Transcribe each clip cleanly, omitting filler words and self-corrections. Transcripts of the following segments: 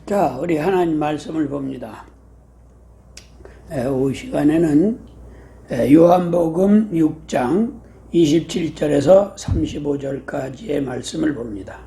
자, 우리 하나님 말씀을 봅니다. 이 시간에는 요한복음 6장 27절에서 35절까지의 말씀을 봅니다.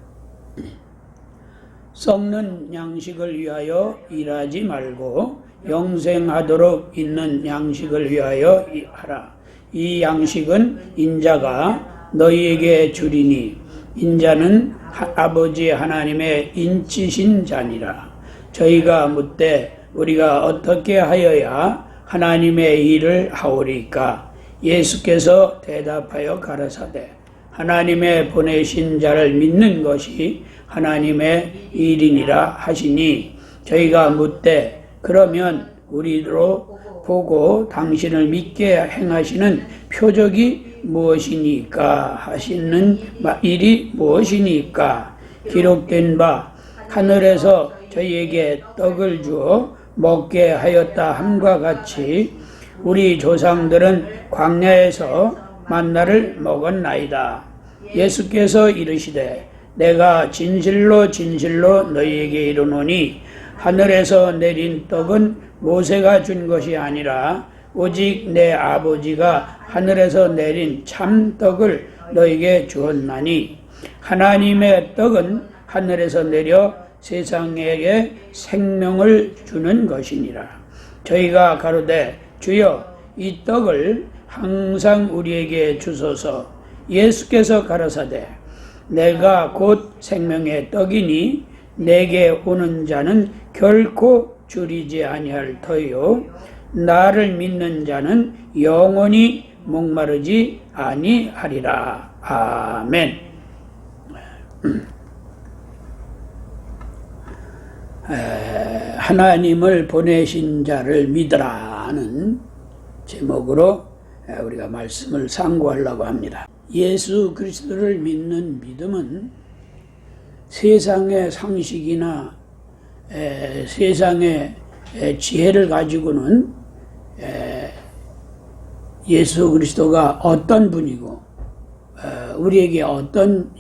썩는 양식을 위하여 일하지 말고 영생하도록 있는 양식을 위하여 하라. 이 양식은 인자가 너희에게 주리니 인자는 아버지 하나님의 인치신 자니라. 저희가 묻되 우리가 어떻게 하여야 하나님의 일을 하오리까? 예수께서 대답하여 가라사대 하나님의 보내신 자를 믿는 것이 하나님의 일이니라 하시니, 저희가 묻되 그러면 우리로 보고 당신을 믿게 행하시는 표적이 무엇이니까? 하시는 일이 무엇이니까? 기록된 바 하늘에서 저희에게 떡을 주어 먹게 하였다 함과 같이 우리 조상들은 광야에서 만나를 먹었나이다. 예수께서 이르시되 내가 진실로 진실로 너희에게 이르노니 하늘에서 내린 떡은 모세가 준 것이 아니라 오직 내 아버지가 하늘에서 내린 참 떡을 너희에게 주었나니, 하나님의 떡은 하늘에서 내려 세상에게 생명을 주는 것이니라. 저희가 가로되 주여 이 떡을 항상 우리에게 주소서. 예수께서 가라사대 내가 곧 생명의 떡이니 내게 오는 자는 결코 줄이지 아니할 터요 나를 믿는 자는 영원히 목마르지 아니하리라. 아멘. 하나님을 보내신 자를 믿으라는 제목으로 우리가 말씀을 상고하려고 합니다. 예수 그리스도를 믿는 믿음은 세상의 상식이나 세상의 지혜를 가지고는 예수 그리스도가 어떤 분이고 우리에게 어떤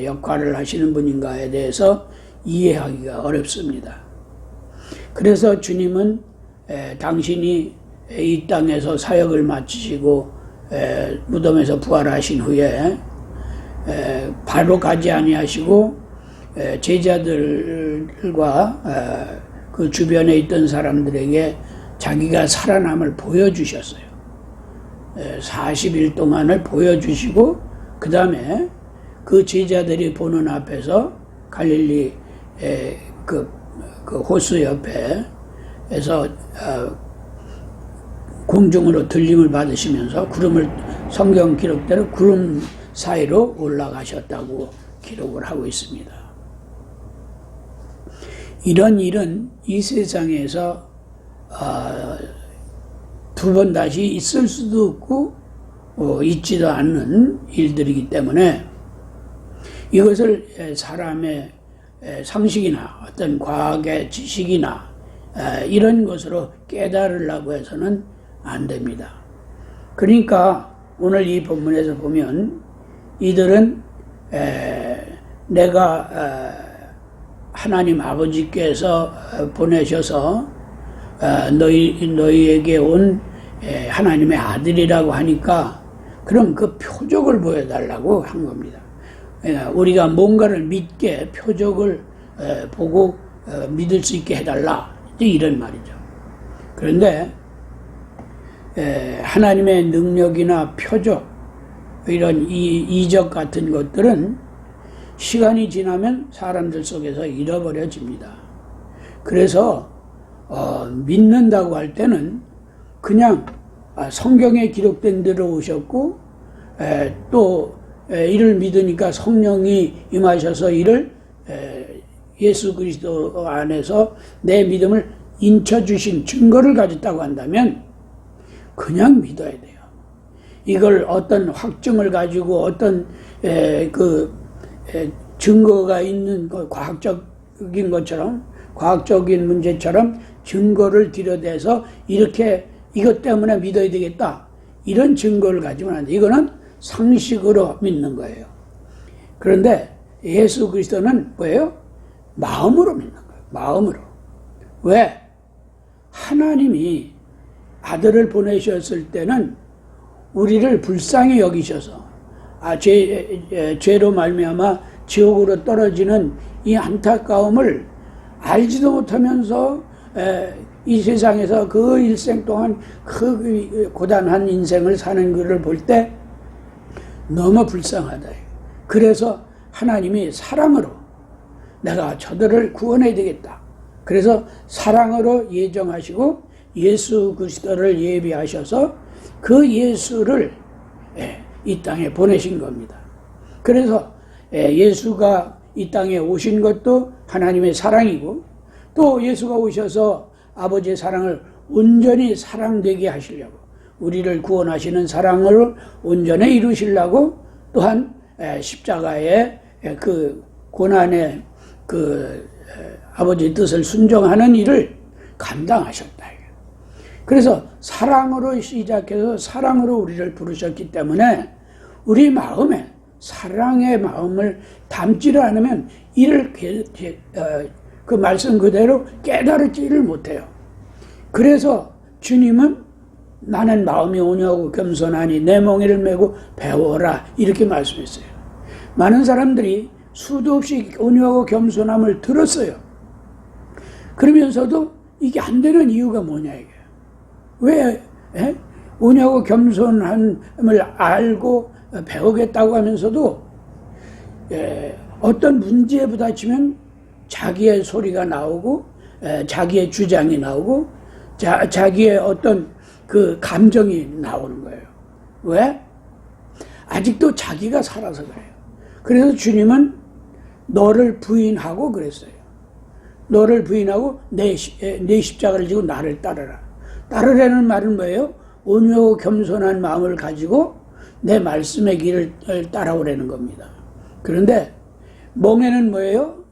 역할을 하시는 분인가에 대해서 이해하기가 어렵습니다. 그래서 주님은 당신이 이 땅에서 사역을 마치시고 무덤에서 부활하신 후에 바로 가지 아니하시고 제자들과 그 주변에 있던 사람들에게 자기가 살아남을 보여주셨어요. 40일 동안을 보여주시고 그 다음에 그 제자들이 보는 앞에서 갈릴리 그 호수 옆에서 공중으로 들림을 받으시면서 성경 기록대로 구름 사이로 올라가셨다고 기록을 하고 있습니다. 이런 일은 이 세상에서 두 번 다시 있을 수도 없고 있지도 않는 일들이기 때문에 이것을 사람의 상식이나 어떤 과학의 지식이나 이런 것으로 깨달으려고 해서는 안 됩니다. 그러니까 오늘 이 본문에서 보면 이들은 내가 하나님 아버지께서 보내셔서 너희에게 온 하나님의 아들이라고 하니까 그럼 그 표적을 보여달라고 한 겁니다. 우리가 뭔가를 믿게 표적을 보고 믿을 수 있게 해달라, 이런 말이죠. 그런데 하나님의 능력이나 표적, 이런 이적 같은 것들은 시간이 지나면 사람들 속에서 잃어버려집니다. 그래서 믿는다고 할 때는 그냥 성경에 기록된 대로 오셨고 또 이를 믿으니까 성령이 임하셔서 이를 예수 그리스도 안에서 내 믿음을 인쳐주신 증거를 가졌다고 한다면 그냥 믿어야 돼요. 이걸 어떤 확증을 가지고 어떤 증거가 있는 과학적인 것처럼, 과학적인 문제처럼 증거를 들여대서 이렇게 이것 때문에 믿어야 되겠다, 이런 증거를 가지고는 안 돼. 이거는 상식으로 믿는 거예요. 그런데 예수 그리스도는 뭐예요? 마음으로 믿는 거예요. 마음으로. 왜? 하나님이 아들을 보내셨을 때는 우리를 불쌍히 여기셔서 죄로 말미암아 지옥으로 떨어지는 이 안타까움을 알지도 못하면서 이 세상에서 그 일생 동안 그 고단한 인생을 사는 그를 볼 때 너무 불쌍하다. 그래서 하나님이 사랑으로 내가 저들을 구원해야 되겠다. 그래서 사랑으로 예정하시고 예수 그리스도를 예비하셔서 그 예수를 이 땅에 보내신 겁니다. 그래서 예수가 이 땅에 오신 것도 하나님의 사랑이고, 또 예수가 오셔서 아버지의 사랑을 온전히 사랑되게 하시려고, 우리를 구원하시는 사랑을 온전히 이루시려고, 또한 십자가의 그 고난의 그 아버지의 뜻을 순종하는 일을 감당하셨다. 그래서 사랑으로 시작해서 사랑으로 우리를 부르셨기 때문에 우리 마음에 사랑의 마음을 담지를 않으면 이를 그 말씀 그대로 깨달지를 못해요. 그래서 주님은 나는 마음이 온유하고 겸손하니 내 멍에를 메고 배워라 이렇게 말씀했어요. 많은 사람들이 수도 없이 온유하고 겸손함을 들었어요. 그러면서도 이게 안 되는 이유가 뭐냐 이게. 왜 온유하고 겸손함을 알고 배우겠다고 하면서도 어떤 문제에 부딪히면 자기의 소리가 나오고 자기의 주장이 나오고 자기의 어떤 그 감정이 나오는 거예요. 왜? 아직도 자기가 살아서 그래요. 그래서 주님은 너를 부인하고 그랬어요. 너를 부인하고 내 십자가를 지고 나를 따르라. 따르라는 말은 뭐예요? 온유하고 겸손한 마음을 가지고 내 말씀의 길을 따라오라는 겁니다. 그런데 멍에는 뭐예요?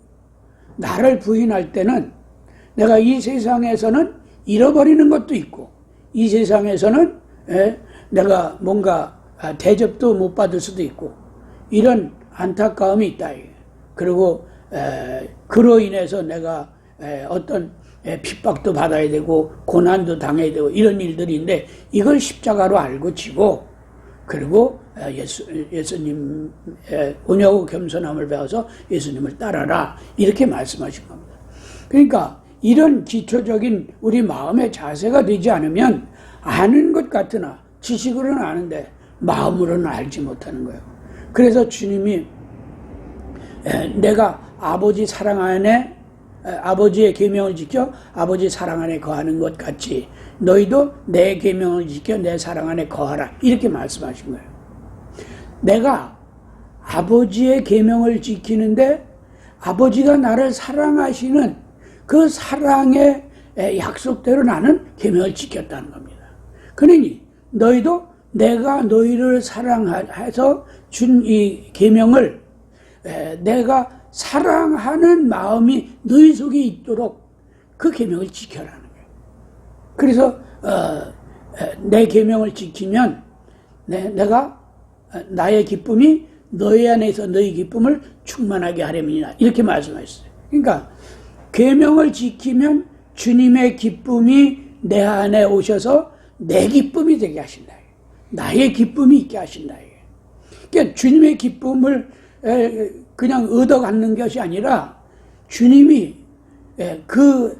나를 부인할 때는 내가 이 세상에서는 잃어버리는 것도 있고, 이 세상에서는 내가 뭔가 대접도 못 받을 수도 있고, 이런 안타까움이 있다. 그리고 그로 인해서 내가 어떤 핍박도 받아야 되고 고난도 당해야 되고 이런 일들인데, 이걸 십자가로 알고 지고, 그리고 예수님 온유하고 겸손함을 배워서 예수님을 따라라 이렇게 말씀하신 겁니다. 그러니까 이런 기초적인 우리 마음의 자세가 되지 않으면 아는 것 같으나 지식으로는 아는데 마음으로는 알지 못하는 거예요. 그래서 주님이 내가 아버지 사랑 안에 아버지의 계명을 지켜 아버지 사랑 안에 거하는 것 같이 너희도 내 계명을 지켜 내 사랑 안에 거하라 이렇게 말씀하신 거예요. 내가 아버지의 계명을 지키는데 아버지가 나를 사랑하시는 그 사랑의 약속대로 나는 계명을 지켰다는 겁니다. 그러니 너희도 내가 너희를 사랑해서 준 이 계명을 내가 사랑하는 마음이 너희 속에 있도록 그 계명을 지켜라는 거예요. 그래서 내 계명을 지키면 내가 나의 기쁨이 너희 안에서 너희 기쁨을 충만하게 하려니라 이렇게 말씀하셨어요. 그러니까 계명을 지키면 주님의 기쁨이 내 안에 오셔서 내 기쁨이 되게 하신다. 나의 기쁨이 있게 하신다. 그러니까 주님의 기쁨을 그냥 얻어갖는 것이 아니라 주님이 그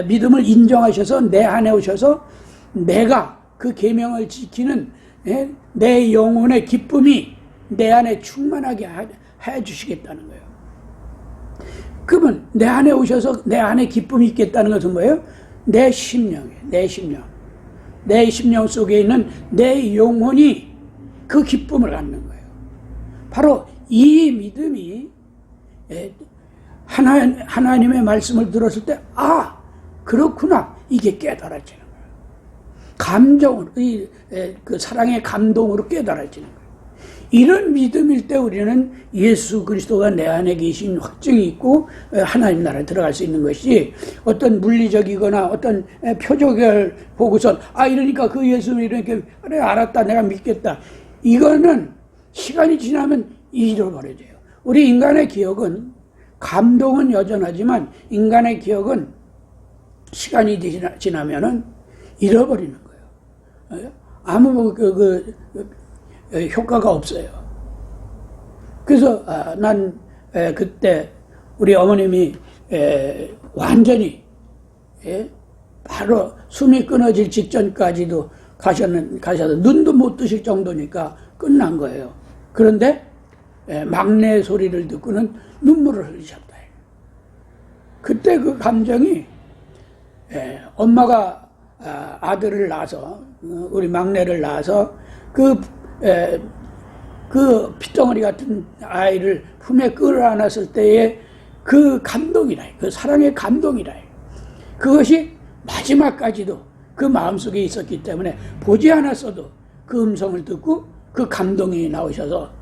믿음을 인정하셔서 내 안에 오셔서 내가 그 계명을 지키는 내 영혼의 기쁨이 내 안에 충만하게 해주시겠다는 거예요. 그러면 내 안에 오셔서 내 안에 기쁨이 있겠다는 것은 뭐예요? 내 심령이에요. 내 심령 속에 있는 내 영혼이 그 기쁨을 갖는 거예요. 바로 이 믿음이 하나님의 말씀을 들었을 때 그렇구나 이게 깨달아지는 거예요. 감정으로 그 사랑의 감동으로 깨달아지는 거예요. 이런 믿음일 때 우리는 예수 그리스도가 내 안에 계신 확증이 있고 하나님 나라에 들어갈 수 있는 것이 어떤 물리적이거나 어떤 표적을 보고선 이러니까 그 예수님이 이렇게 그래 알았다 내가 믿겠다 이거는 시간이 지나면 잃어버려져요. 우리 인간의 기억은 감동은 여전하지만 인간의 기억은 시간이 지나면은 잃어버리는 거예요. 아무 효과가 없어요. 그래서 난 그때 우리 어머님이 완전히 바로 숨이 끊어질 직전까지도 가셔서 눈도 못 뜨실 정도니까 끝난 거예요. 그런데 막내 소리를 듣고는 눈물을 흘리셨다. 그때 그 감정이 엄마가 아들을 낳아서 우리 막내를 낳아서 그 핏덩어리 같은 아이를 품에 끌어안았을 때의 그 감동이라, 그 사랑의 감동이라. 그것이 마지막까지도 그 마음속에 있었기 때문에 보지 않았어도 그 음성을 듣고 그 감동이 나오셔서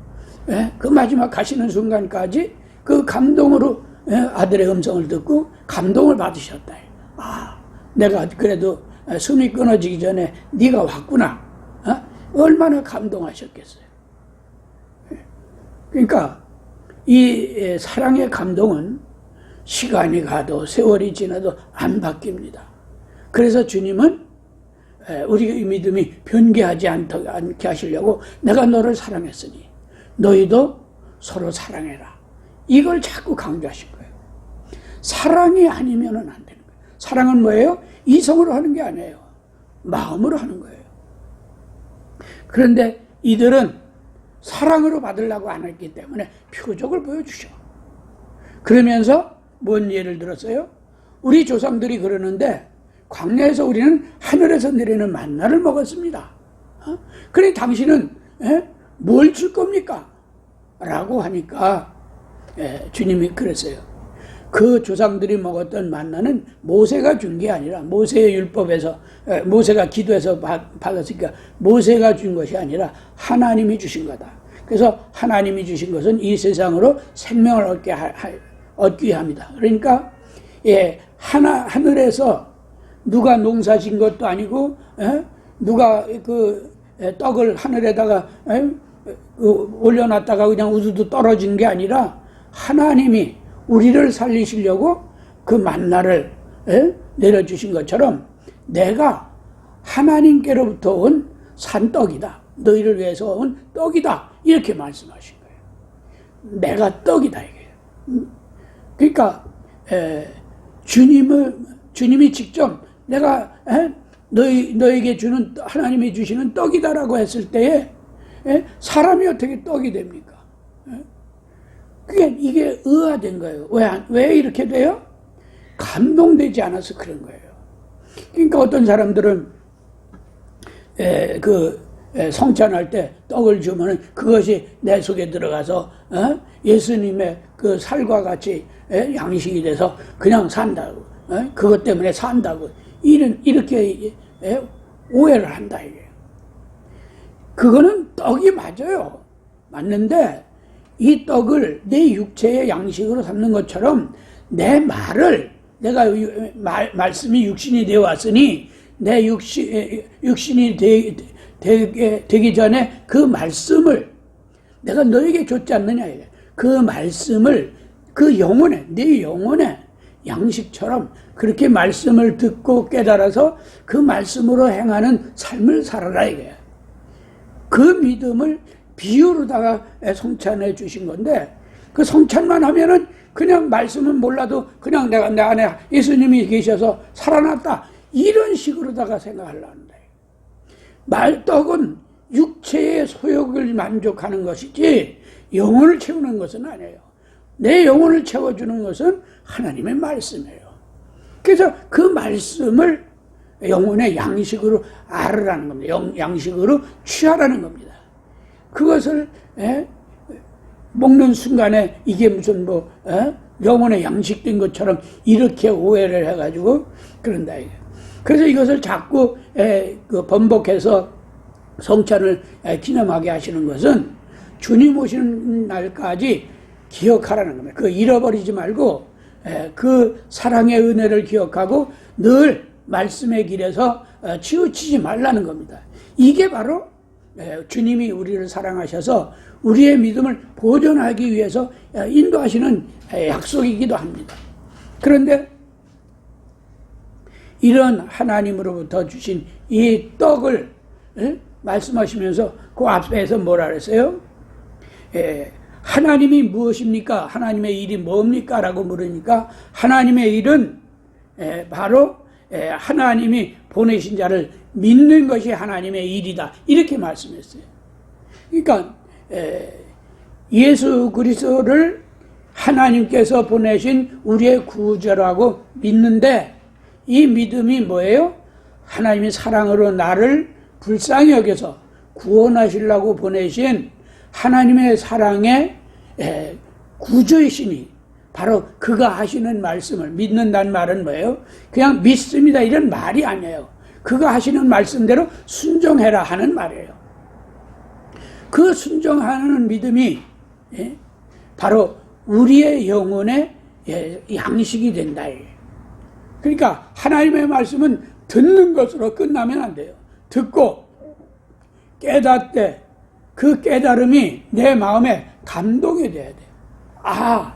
그 마지막 가시는 순간까지 그 감동으로 아들의 음성을 듣고 감동을 받으셨다. 내가 그래도 숨이 끊어지기 전에 네가 왔구나. 얼마나 감동하셨겠어요. 그러니까 이 사랑의 감동은 시간이 가도 세월이 지나도 안 바뀝니다. 그래서 주님은 우리 믿음이 변개하지 않게 하시려고 내가 너를 사랑했으니 너희도 서로 사랑해라. 이걸 자꾸 강조하신 거예요. 사랑이 아니면은 안 되는 거예요. 사랑은 뭐예요? 이성으로 하는 게 아니에요. 마음으로 하는 거예요. 그런데 이들은 사랑으로 받으려고 안 했기 때문에 표적을 보여주셔. 그러면서 뭔 예를 들었어요? 우리 조상들이 그러는데 광야에서 우리는 하늘에서 내리는 만나를 먹었습니다. 그래 당신은 뭘 줄 겁니까? 라고 하니까 주님이 그랬어요. 그 조상들이 먹었던 만나는 모세가 준 게 아니라 모세의 율법에서 모세가 기도해서 받았으니까 모세가 준 것이 아니라 하나님이 주신 거다. 그래서 하나님이 주신 것은 이 세상으로 생명을 얻기 합니다. 그러니까 하늘에서 누가 농사 진 것도 아니고 누가 그 떡을 하늘에다가 올려놨다가 그냥 우두두 떨어진 게 아니라 하나님이 우리를 살리시려고 그 만나를 내려주신 것처럼 내가 하나님께로부터 온 산떡이다. 너희를 위해서 온 떡이다. 이렇게 말씀하신 거예요. 내가 떡이다. 이게. 그러니까 주님이 직접 내가 너에게 주는 하나님이 주시는 떡이다라고 했을 때에 사람이 어떻게 떡이 됩니까? 이게 의아된 거예요. 왜 이렇게 돼요? 감동되지 않아서 그런 거예요. 그러니까 어떤 사람들은 성찬할 때 떡을 주면은 그것이 내 속에 들어가서 예수님의 그 살과 같이 양식이 돼서 그냥 산다고, 그것 때문에 산다고 이렇게 오해를 한다 이게. 그거는 떡이 맞아요. 맞는데 이 떡을 내 육체의 양식으로 삼는 것처럼 내 말을 내가 말씀이 육신이 되어 왔으니 내 육신이 되기 전에 그 말씀을 내가 너에게 줬지 않느냐. 그 말씀을 그 영혼에 내 영혼에 양식처럼 그렇게 말씀을 듣고 깨달아서 그 말씀으로 행하는 삶을 살아라 이거야. 그 믿음을 비유로다가 성찬해 주신 건데 그 성찬만 하면은 그냥 말씀은 몰라도 그냥 내가 내 안에 예수님이 계셔서 살아났다 이런 식으로다가 생각하려는데 말떡은 육체의 소욕을 만족하는 것이지 영혼을 채우는 것은 아니에요. 내 영혼을 채워주는 것은 하나님의 말씀이에요. 그래서 그 말씀을 영혼의 양식으로 알으라는 겁니다. 양식으로 취하라는 겁니다. 그것을 먹는 순간에 이게 무슨 영혼의 양식된 것처럼 이렇게 오해를 해가지고 그런다 이게. 그래서 이것을 자꾸 번복해서 성찬을 기념하게 하시는 것은 주님 오시는 날까지 기억하라는 겁니다. 그 잃어버리지 말고 그 사랑의 은혜를 기억하고 늘 말씀의 길에서 치우치지 말라는 겁니다. 이게 바로 주님이 우리를 사랑하셔서 우리의 믿음을 보존하기 위해서 인도하시는 약속이기도 합니다. 그런데 이런 하나님으로부터 주신 이 떡을 말씀하시면서 그 앞에서 뭐라 그랬어요? 하나님이 무엇입니까? 하나님의 일이 뭡니까? 라고 물으니까 하나님의 일은 바로 하나님이 보내신 자를 믿는 것이 하나님의 일이다. 이렇게 말씀했어요. 그러니까 예수 그리스도를 하나님께서 보내신 우리의 구주라고 믿는데 이 믿음이 뭐예요? 하나님이 사랑으로 나를 불쌍히 여겨서 구원하시려고 보내신 하나님의 사랑의 구주이시니 바로 그가 하시는 말씀을 믿는다는 말은 뭐예요? 그냥 믿습니다 이런 말이 아니에요. 그가 하시는 말씀대로 순종해라 하는 말이에요. 그 순종하는 믿음이 바로 우리의 영혼의 양식이 된다. 그러니까 하나님의 말씀은 듣는 것으로 끝나면 안 돼요. 듣고 깨닫되 그 깨달음이 내 마음에 감동이 돼야 돼요. 아,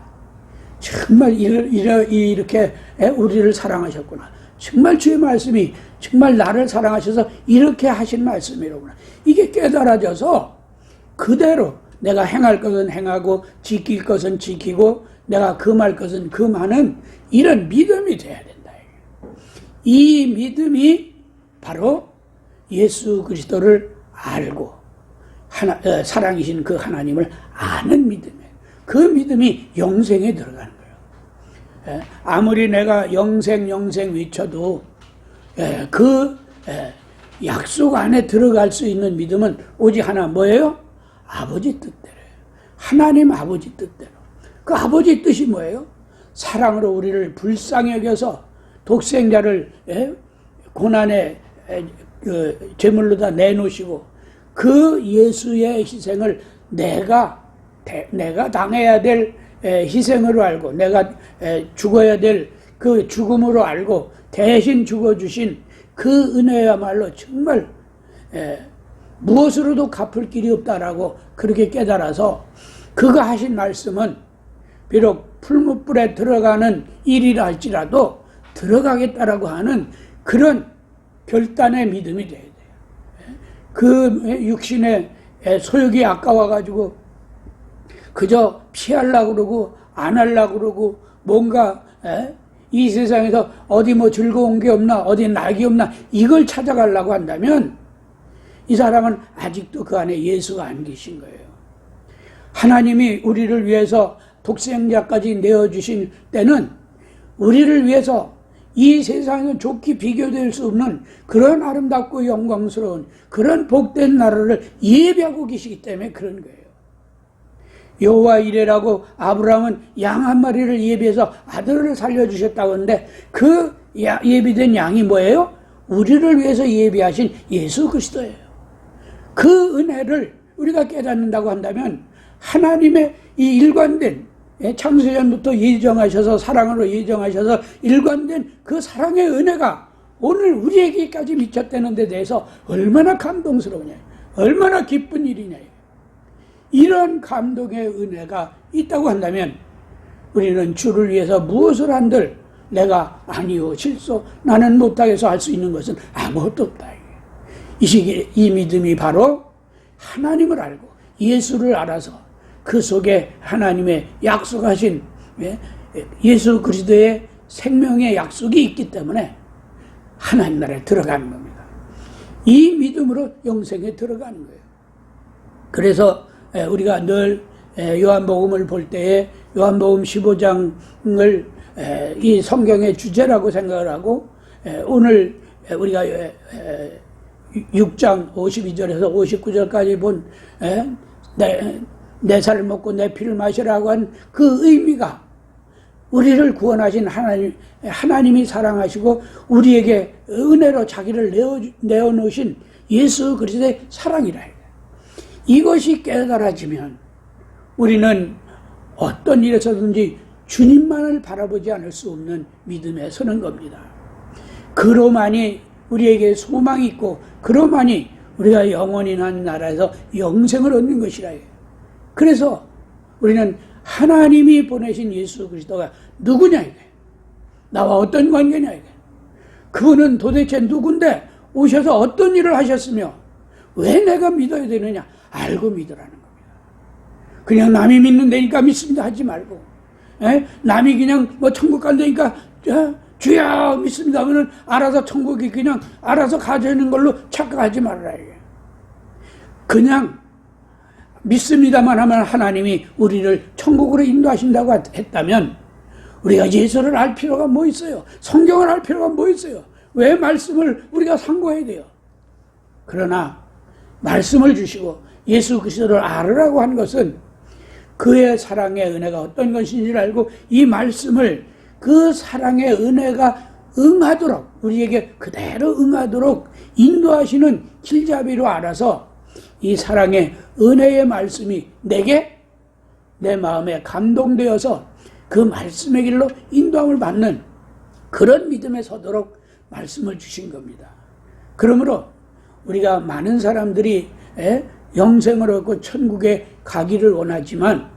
정말 이렇게 우리를 사랑하셨구나. 정말 주의 말씀이 정말 나를 사랑하셔서 이렇게 하신 말씀이로구나. 이게 깨달아져서 그대로 내가 행할 것은 행하고 지킬 것은 지키고 내가 금할 것은 금하는 이런 믿음이 돼야 된다. 이 믿음이 바로 예수 그리스도를 알고 사랑이신 그 하나님을 아는 믿음이에요. 그 믿음이 영생에 들어가는 거예요. 아무리 내가 영생 외쳐도 그 약속 안에 들어갈 수 있는 믿음은 오직 하나 뭐예요? 아버지 뜻대로예요. 하나님 아버지 뜻대로. 그 아버지 뜻이 뭐예요? 사랑으로 우리를 불쌍히 여겨서 독생자를 고난의 제물로다 내놓으시고 그 예수의 희생을 내가 당해야 될 희생으로 알고 내가 죽어야 될 그 죽음으로 알고 대신 죽어주신 그 은혜야말로 정말 무엇으로도 갚을 길이 없다라고 그렇게 깨달아서 그가 하신 말씀은 비록 풀무불에 들어가는 일이라 할지라도 들어가겠다라고 하는 그런 결단의 믿음이 돼야 돼요. 그 육신의 소욕이 아까워가지고 그저 피하려고 그러고 안 하려고 그러고 뭔가 이 세상에서 어디 뭐 즐거운 게 없나 어디 낙이 없나 이걸 찾아가려고 한다면 이 사람은 아직도 그 안에 예수가 안 계신 거예요. 하나님이 우리를 위해서 독생자까지 내어주신 때는 우리를 위해서 이 세상에 좋게 비교될 수 없는 그런 아름답고 영광스러운 그런 복된 나라를 예비하고 계시기 때문에 그런 거예요. 여호와 이레라고 아브라함은 양 한 마리를 예비해서 아들을 살려주셨다고 하는데 그 예비된 양이 뭐예요? 우리를 위해서 예비하신 예수 그리스도예요. 그 은혜를 우리가 깨닫는다고 한다면 하나님의 이 일관된 창세전부터 예정하셔서 사랑으로 예정하셔서 일관된 그 사랑의 은혜가 오늘 우리에게까지 미쳤다는 데 대해서 얼마나 감동스러우냐, 얼마나 기쁜 일이냐. 이런 감동의 은혜가 있다고 한다면 우리는 주를 위해서 무엇을 한들 내가 아니요 실소 나는 못하겠어 할 수 있는 것은 아무것도 없다. 이 시기에 이 믿음이 바로 하나님을 알고 예수를 알아서 그 속에 하나님의 약속하신 예수 그리스도의 생명의 약속이 있기 때문에 하나님 나라에 들어가는 겁니다. 이 믿음으로 영생에 들어가는 거예요. 그래서 우리가 늘 요한복음을 볼 때에 요한복음 15장을 이 성경의 주제라고 생각을 하고 오늘 우리가 6장 52절에서 59절까지 본 내 살을 먹고 내 피를 마시라고 한 그 의미가 우리를 구원하신 하나님이 사랑하시고 우리에게 은혜로 자기를 내어놓으신 예수 그리스도의 사랑이라. 이것이 깨달아지면 우리는 어떤 일에서든지 주님만을 바라보지 않을 수 없는 믿음에 서는 겁니다. 그로만이 우리에게 소망이 있고 그로만이 우리가 영원히 난 나라에서 영생을 얻는 것이라. 그래서 우리는 하나님이 보내신 예수 그리스도가 누구냐 이게. 나와 어떤 관계냐 이게. 그분은 도대체 누군데 오셔서 어떤 일을 하셨으며 왜 내가 믿어야 되느냐. 알고 믿으라는 겁니다. 그냥 남이 믿는 데니까 믿습니다 하지 말고, 남이 그냥 뭐 천국 간다니까 주야 믿습니다 하면은 알아서 천국이 그냥 알아서 가져있는 걸로 착각하지 말아라 이게. 그냥 믿습니다만 하면 하나님이 우리를 천국으로 인도하신다고 했다면 우리가 예수를 알 필요가 뭐 있어요? 성경을 알 필요가 뭐 있어요? 왜 말씀을 우리가 상고해야 돼요? 그러나 말씀을 주시고 예수 그리스도를 알으라고 한 것은 그의 사랑의 은혜가 어떤 것인지를 알고 이 말씀을 그 사랑의 은혜가 응하도록, 우리에게 그대로 응하도록 인도하시는 길잡이로 알아서 이 사랑의 은혜의 말씀이 내게 내 마음에 감동되어서 그 말씀의 길로 인도함을 받는 그런 믿음에 서도록 말씀을 주신 겁니다. 그러므로 우리가 많은 사람들이 영생을 얻고 천국에 가기를 원하지만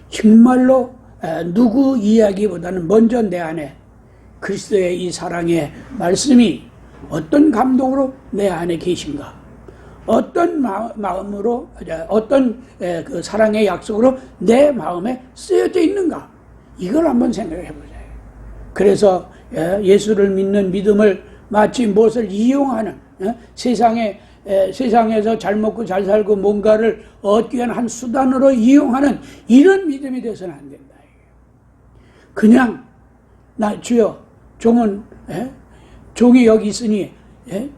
정말로 누구 이야기보다는 먼저 내 안에 그리스도의 이 사랑의 말씀이 어떤 감동으로 내 안에 계신가, 어떤 마음으로, 어떤 그 사랑의 약속으로 내 마음에 쓰여져 있는가, 이걸 한번 생각해 보자. 그래서 예수를 믿는 믿음을 마치 무엇을 이용하는, 세상에서 잘 먹고 잘 살고 뭔가를 얻기 위한 한 수단으로 이용하는 이런 믿음이 돼서는 안 된다. 그냥 주여, 종이 여기 있으니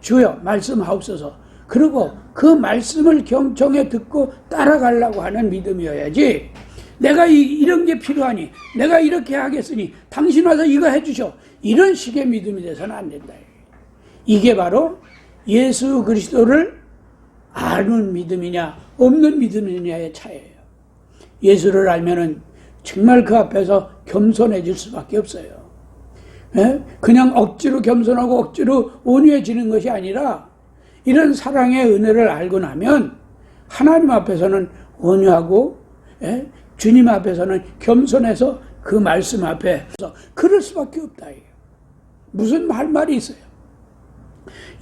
주여 말씀하옵소서. 그리고 그 말씀을 경청해 듣고 따라가려고 하는 믿음이어야지, 내가 이런 게 필요하니 내가 이렇게 하겠으니 당신 와서 이거 해주셔, 이런 식의 믿음이 돼서는 안 된다. 이게 바로 예수 그리스도를 아는 믿음이냐 없는 믿음이냐의 차이예요. 예수를 알면은 정말 그 앞에서 겸손해질 수밖에 없어요. 그냥 억지로 겸손하고 억지로 온유해지는 것이 아니라 이런 사랑의 은혜를 알고 나면 하나님 앞에서는 온유하고 주님 앞에서는 겸손해서 그 말씀 앞에서 그럴 수밖에 없다. 무슨 말이 있어요.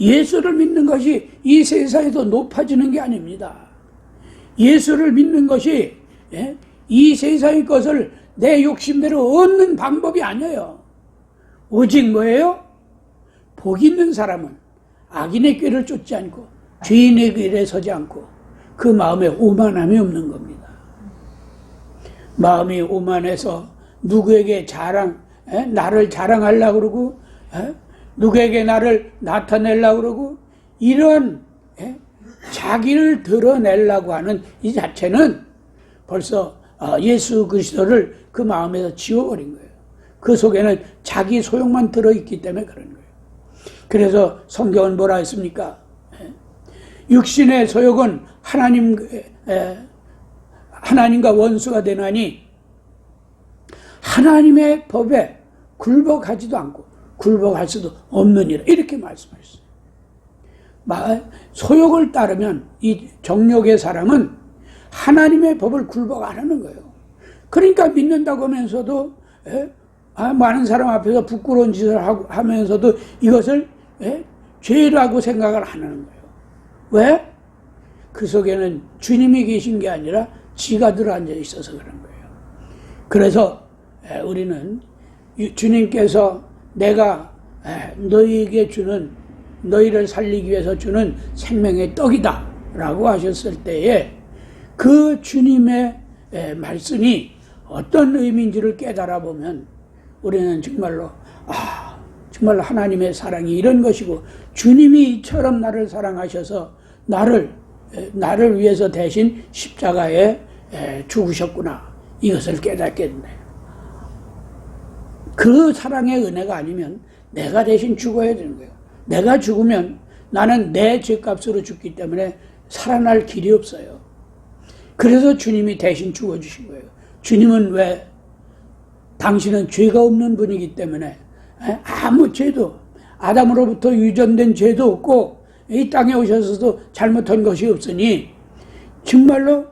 예수를 믿는 것이 이 세상에서 높아지는 게 아닙니다. 예수를 믿는 것이 이 세상의 것을 내 욕심대로 얻는 방법이 아니에요. 오직 뭐예요? 복 있는 사람은 악인의 꾀를 쫓지 않고 죄인의 길에 서지 않고 그 마음에 오만함이 없는 겁니다. 마음이 오만해서 누구에게 나를 자랑하려고 그러고 누구에게 나를 나타내려고 그러고 이런 자기를 드러내려고 하는 이 자체는 벌써 예수 그리스도를 그 마음에서 지워버린 거예요. 그 속에는 자기 소용만 들어있기 때문에 그런 거예요. 그래서 성경은 뭐라 했습니까? 육신의 소욕은 하나님과 원수가 되나니 하나님의 법에 굴복하지도 않고 굴복할 수도 없느니라, 이렇게 말씀하셨어요. 소욕을 따르면 이 정욕의 사람은 하나님의 법을 굴복 안 하는 거예요. 그러니까 믿는다고 하면서도 많은 사람 앞에서 부끄러운 짓을 하면서도 이것을 죄라고 생각을 안 하는 거예요. 왜? 그 속에는 주님이 계신 게 아니라 지가 들어앉아 있어서 그런 거예요. 그래서 우리는 주님께서 내가 너희에게 주는, 너희를 살리기 위해서 주는 생명의 떡이다 라고 하셨을 때에 그 주님의 말씀이 어떤 의미인지를 깨달아 보면 우리는 정말로 정말로 하나님의 사랑이 이런 것이고 주님이 이처럼 나를 사랑하셔서 나를 위해서 대신 십자가에 죽으셨구나, 이것을 깨닫게 된다. 그 사랑의 은혜가 아니면 내가 대신 죽어야 되는 거예요. 내가 죽으면 나는 내 죄값으로 죽기 때문에 살아날 길이 없어요. 그래서 주님이 대신 죽어주신 거예요. 주님은 왜? 당신은 죄가 없는 분이기 때문에 아무 죄도, 아담으로부터 유전된 죄도 없고 이 땅에 오셔서도 잘못한 것이 없으니 정말로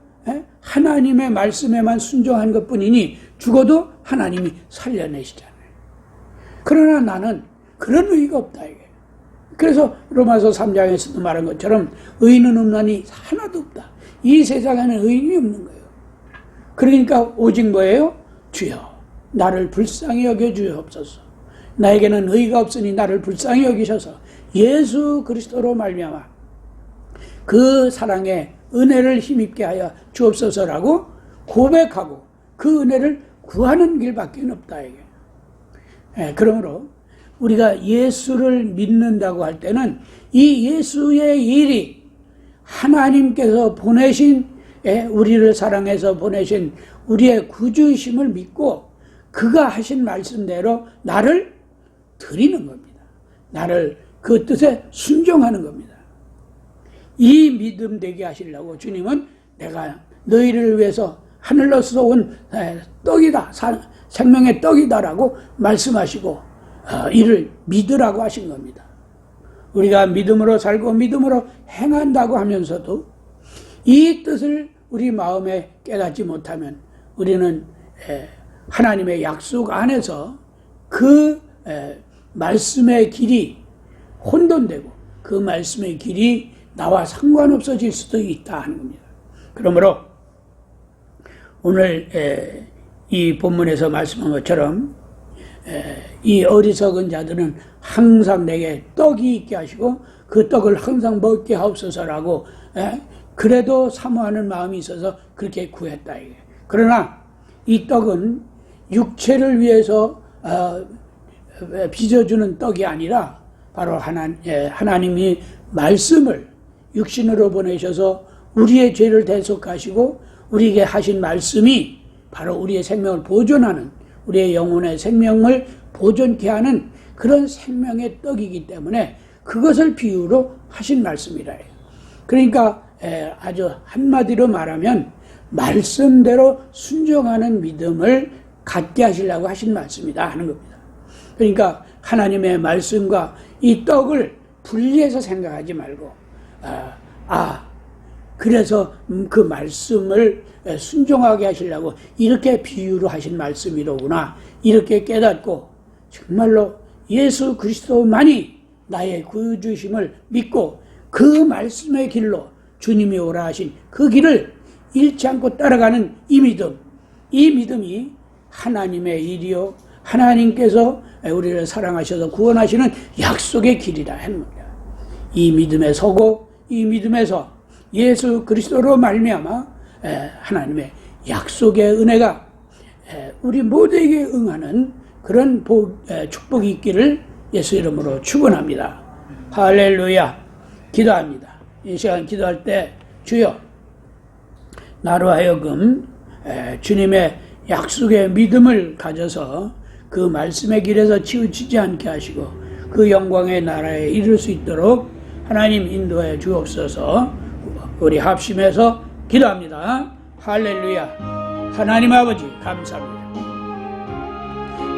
하나님의 말씀에만 순종한 것뿐이니 죽어도 하나님이 살려내시잖아요. 그러나 나는 그런 의의가 없다 이게. 그래서 로마서 3장에서도 말한 것처럼 의인은 없나니 하나도 없다. 이 세상에는 의인이 없는 거예요. 그러니까 오직 뭐예요? 주여 나를 불쌍히 여겨 주옵소서. 나에게는 의의가 없으니 나를 불쌍히 여기셔서 예수 그리스도로 말미암아 그 사랑의 은혜를 힘입게 하여 주옵소서라고 고백하고 그 은혜를 구하는 길밖에 없다 이게. 그러므로 우리가 예수를 믿는다고 할 때는 이 예수의 일이 하나님께서 보내신, 우리를 사랑해서 보내신 우리의 구주이심을 믿고 그가 하신 말씀대로 나를 드리는 겁니다. 나를 그 뜻에 순종하는 겁니다. 이 믿음 되게 하시려고 주님은 내가 너희를 위해서 하늘로서 온 떡이다, 생명의 떡이다라고 말씀하시고 이를 믿으라고 하신 겁니다. 우리가 믿음으로 살고 믿음으로 행한다고 하면서도 이 뜻을 우리 마음에 깨닫지 못하면 우리는 하나님의 약속 안에서 그 말씀의 길이 혼돈되고 그 말씀의 길이 나와 상관없어질 수도 있다 하는 겁니다. 그러므로 오늘 이 본문에서 말씀한 것처럼 이 어리석은 자들은 항상 내게 떡이 있게 하시고 그 떡을 항상 먹게 하옵소서라고 그래도 사모하는 마음이 있어서 그렇게 구했다. 그러나 이 떡은 육체를 위해서 빚어주는 떡이 아니라 바로 하나님이 말씀을 육신으로 보내셔서 우리의 죄를 대속하시고 우리에게 하신 말씀이 바로 우리의 생명을 보존하는, 우리의 영혼의 생명을 보존케 하는 그런 생명의 떡이기 때문에 그것을 비유로 하신 말씀이라 해요. 그러니까 아주 한마디로 말하면 말씀대로 순종하는 믿음을 갖게 하시려고 하신 말씀이다 하는 겁니다. 그러니까 하나님의 말씀과 이 떡을 분리해서 생각하지 말고 그래서 그 말씀을 순종하게 하시려고 이렇게 비유로 하신 말씀이로구나 이렇게 깨닫고 정말로 예수 그리스도만이 나의 구주심을 믿고 그 말씀의 길로 주님이 오라 하신 그 길을 잃지 않고 따라가는 이 믿음이 하나님의 일이요 하나님께서 우리를 사랑하셔서 구원하시는 약속의 길이라 하는 겁니다. 이 믿음에 서고 이 믿음에서 예수 그리스도로 말미암아 하나님의 약속의 은혜가 우리 모두에게 응하는 그런 축복이 있기를 예수 이름으로 축원합니다. 할렐루야. 기도합니다. 이 시간 기도할 때 주여 나로 하여금 주님의 약속의 믿음을 가져서 그 말씀의 길에서 치우치지 않게 하시고 그 영광의 나라에 이를 수 있도록 하나님 인도해 주옵소서. 우리 합심해서 기도합니다. 할렐루야. 하나님 아버지 감사합니다.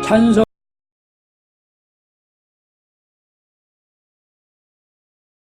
찬송